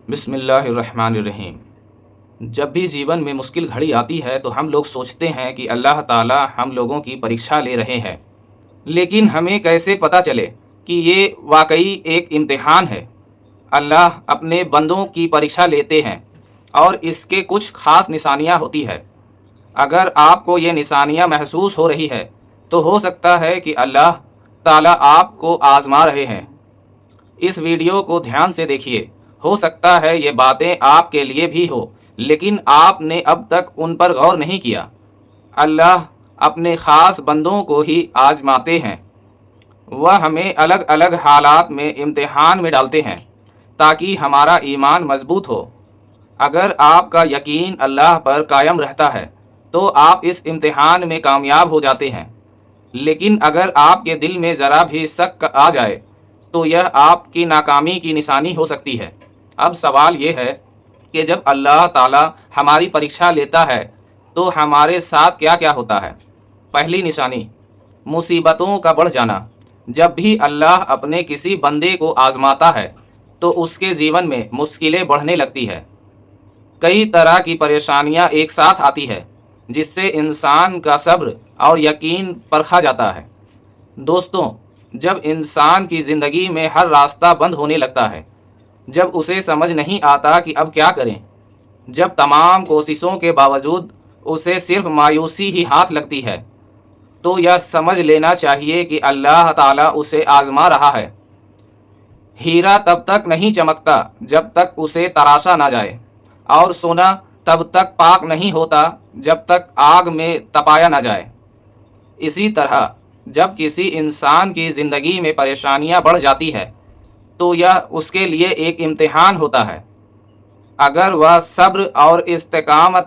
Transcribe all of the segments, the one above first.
بسم اللہ الرحمن الرحیم۔ جب بھی جیون میں مشکل گھڑی آتی ہے تو ہم لوگ سوچتے ہیں کہ اللہ تعالیٰ ہم لوگوں کی پریکشا لے رہے ہیں، لیکن ہمیں کیسے پتہ چلے کہ یہ واقعی ایک امتحان ہے؟ اللہ اپنے بندوں کی پریکشا لیتے ہیں اور اس کے کچھ خاص نشانیاں ہوتی ہے۔ اگر آپ کو یہ نشانیاں محسوس ہو رہی ہے تو ہو سکتا ہے کہ اللہ تعالیٰ آپ کو آزما رہے ہیں۔ اس ویڈیو کو دھیان سے دیکھیے، ہو سکتا ہے یہ باتیں آپ کے لیے بھی ہو لیکن آپ نے اب تک ان پر غور نہیں کیا۔ اللہ اپنے خاص بندوں کو ہی آزماتے ہیں۔ وہ ہمیں الگ الگ حالات میں امتحان میں ڈالتے ہیں تاکہ ہمارا ایمان مضبوط ہو۔ اگر آپ کا یقین اللہ پر قائم رہتا ہے تو آپ اس امتحان میں کامیاب ہو جاتے ہیں، لیکن اگر آپ کے دل میں ذرا بھی شک آ جائے تو یہ آپ کی ناکامی کی نشانی ہو سکتی ہے۔ اب سوال یہ ہے کہ جب اللہ تعالیٰ ہماری پریکشا لیتا ہے تو ہمارے ساتھ کیا کیا ہوتا ہے؟ پہلی نشانی، مصیبتوں کا بڑھ جانا۔ جب بھی اللہ اپنے کسی بندے کو آزماتا ہے تو اس کے جیون میں مشکلیں بڑھنے لگتی ہے۔ کئی طرح کی پریشانیاں ایک ساتھ آتی ہے جس سے انسان کا صبر اور یقین پرکھا جاتا ہے۔ دوستوں، جب انسان کی زندگی میں ہر راستہ بند ہونے لگتا ہے، جب اسے سمجھ نہیں آتا کہ اب کیا کریں، جب تمام کوششوں کے باوجود اسے صرف مایوسی ہی ہاتھ لگتی ہے، تو یہ سمجھ لینا چاہیے کہ اللہ تعالیٰ اسے آزما رہا ہے۔ ہیرا تب تک نہیں چمکتا جب تک اسے تراشا نہ جائے، اور سونا تب تک پاک نہیں ہوتا جب تک آگ میں تپایا نہ جائے۔ اسی طرح جب کسی انسان کی زندگی میں پریشانیاں بڑھ جاتی ہے تو یہ اس کے لیے ایک امتحان ہوتا ہے۔ اگر وہ صبر اور استقامت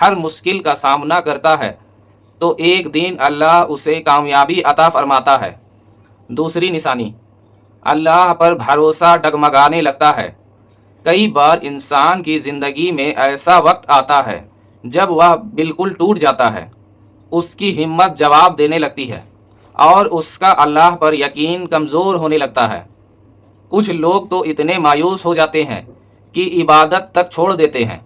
ہر مشکل کا سامنا کرتا ہے تو ایک دن اللہ اسے کامیابی عطا فرماتا ہے۔ دوسری نشانی، اللہ پر بھروسہ ڈگمگانے لگتا ہے۔ کئی بار انسان کی زندگی میں ایسا وقت آتا ہے جب وہ بالکل ٹوٹ جاتا ہے، اس کی ہمت جواب دینے لگتی ہے اور اس کا اللہ پر یقین کمزور ہونے لگتا ہے۔ کچھ لوگ تو اتنے مایوس ہو جاتے ہیں کہ عبادت تک چھوڑ دیتے ہیں،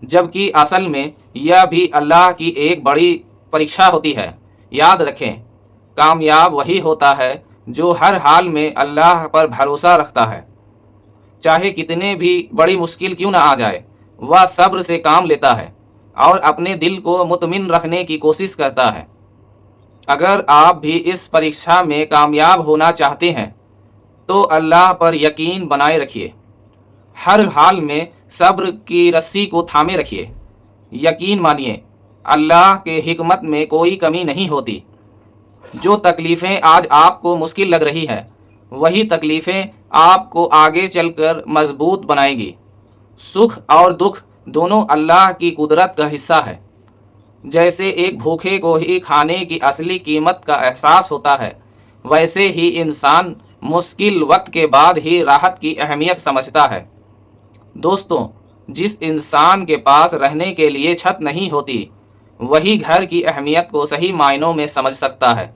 جبکہ اصل میں یہ بھی اللہ کی ایک بڑی پریکشا ہوتی ہے۔ یاد رکھیں، کامیاب وہی ہوتا ہے جو ہر حال میں اللہ پر بھروسہ رکھتا ہے۔ چاہے کتنے بھی بڑی مشکل کیوں نہ آ جائے، وہ صبر سے کام لیتا ہے اور اپنے دل کو مطمئن رکھنے کی کوشش کرتا ہے۔ اگر آپ بھی اس پریکشا میں کامیاب ہونا چاہتے ہیں تو اللہ پر یقین بنائے رکھیے۔ ہر حال میں صبر کی رسی کو تھامے رکھیے۔ یقین مانیے، اللہ کے حکمت میں کوئی کمی نہیں ہوتی۔ جو تکلیفیں آج آپ کو مشکل لگ رہی ہے، وہی تکلیفیں آپ کو آگے چل کر مضبوط بنائیں گی۔ سکھ اور دکھ دونوں اللہ کی قدرت کا حصہ ہے۔ جیسے ایک بھوکے کو ہی کھانے کی اصلی قیمت کا احساس ہوتا ہے، ویسے ہی انسان مشکل وقت کے بعد ہی راحت کی اہمیت سمجھتا ہے۔ دوستوں، جس انسان کے پاس رہنے کے لیے چھت نہیں ہوتی، وہی گھر کی اہمیت کو صحیح معنوں میں سمجھ سکتا ہے۔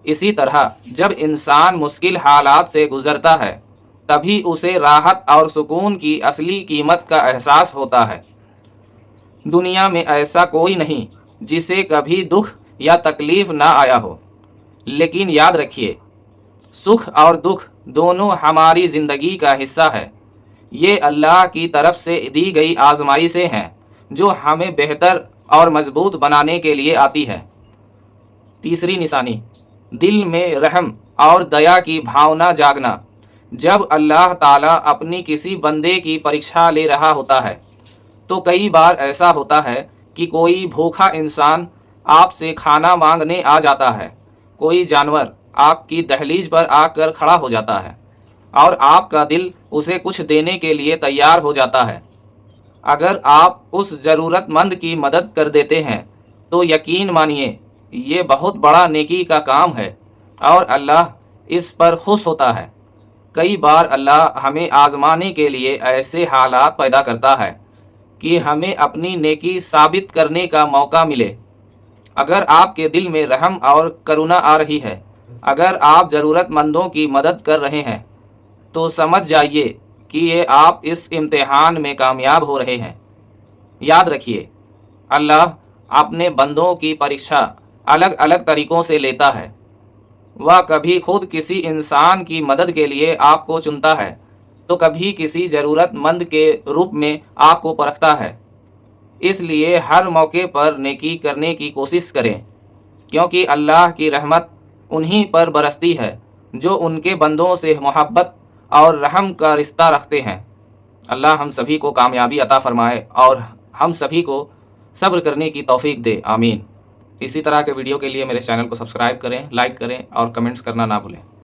اسی طرح جب انسان مشکل حالات سے گزرتا ہے تبھی اسے راحت اور سکون کی اصلی قیمت کا احساس ہوتا ہے۔ دنیا میں ایسا کوئی نہیں جسے کبھی دکھ یا تکلیف نہ آیا ہو، لیکن یاد رکھیے، سکھ اور دکھ دونوں ہماری زندگی کا حصہ ہے۔ یہ اللہ کی طرف سے دی گئی آزمائشیں ہیں جو ہمیں بہتر اور مضبوط بنانے کے لیے آتی ہے۔ تیسری نشانی، دل میں رحم اور دیا کی بھاونا جاگنا۔ جب اللہ تعالیٰ اپنی کسی بندے کی پریکشا لے رہا ہوتا ہے تو کئی بار ایسا ہوتا ہے کہ کوئی بھوکا انسان آپ سے کھانا مانگنے آ جاتا ہے، کوئی جانور آپ کی دہلیز پر آ کر کھڑا ہو جاتا ہے اور آپ کا دل اسے کچھ دینے کے لیے تیار ہو جاتا ہے۔ اگر آپ اس ضرورت مند کی مدد کر دیتے ہیں تو یقین مانیے یہ بہت بڑا نیکی کا کام ہے اور اللہ اس پر خوش ہوتا ہے۔ کئی بار اللہ ہمیں آزمانے کے لیے ایسے حالات پیدا کرتا ہے کہ ہمیں اپنی نیکی ثابت کرنے کا موقع ملے۔ اگر آپ کے دل میں رحم اور کرونا آ رہی ہے، اگر آپ ضرورت مندوں کی مدد کر رہے ہیں، تو سمجھ جائیے کہ یہ آپ اس امتحان میں کامیاب ہو رہے ہیں۔ یاد رکھیے، اللہ اپنے بندوں کی پریکشا الگ الگ طریقوں سے لیتا ہے۔ وہ کبھی خود کسی انسان کی مدد کے لیے آپ کو چنتا ہے تو کبھی کسی ضرورت مند کے روپ میں آپ کو پرکھتا ہے۔ اس لیے ہر موقع پر نیکی کرنے کی کوشش کریں، کیونکہ اللہ کی رحمت انہی پر برستی ہے جو ان کے بندوں سے محبت اور رحم کا رشتہ رکھتے ہیں۔ اللہ ہم سبھی کو کامیابی عطا فرمائے اور ہم سبھی کو صبر کرنے کی توفیق دے، آمین۔ اسی طرح کے ویڈیو کے لیے میرے چینل کو سبسکرائب کریں، لائک کریں اور کمنٹس کرنا نہ بھولیں۔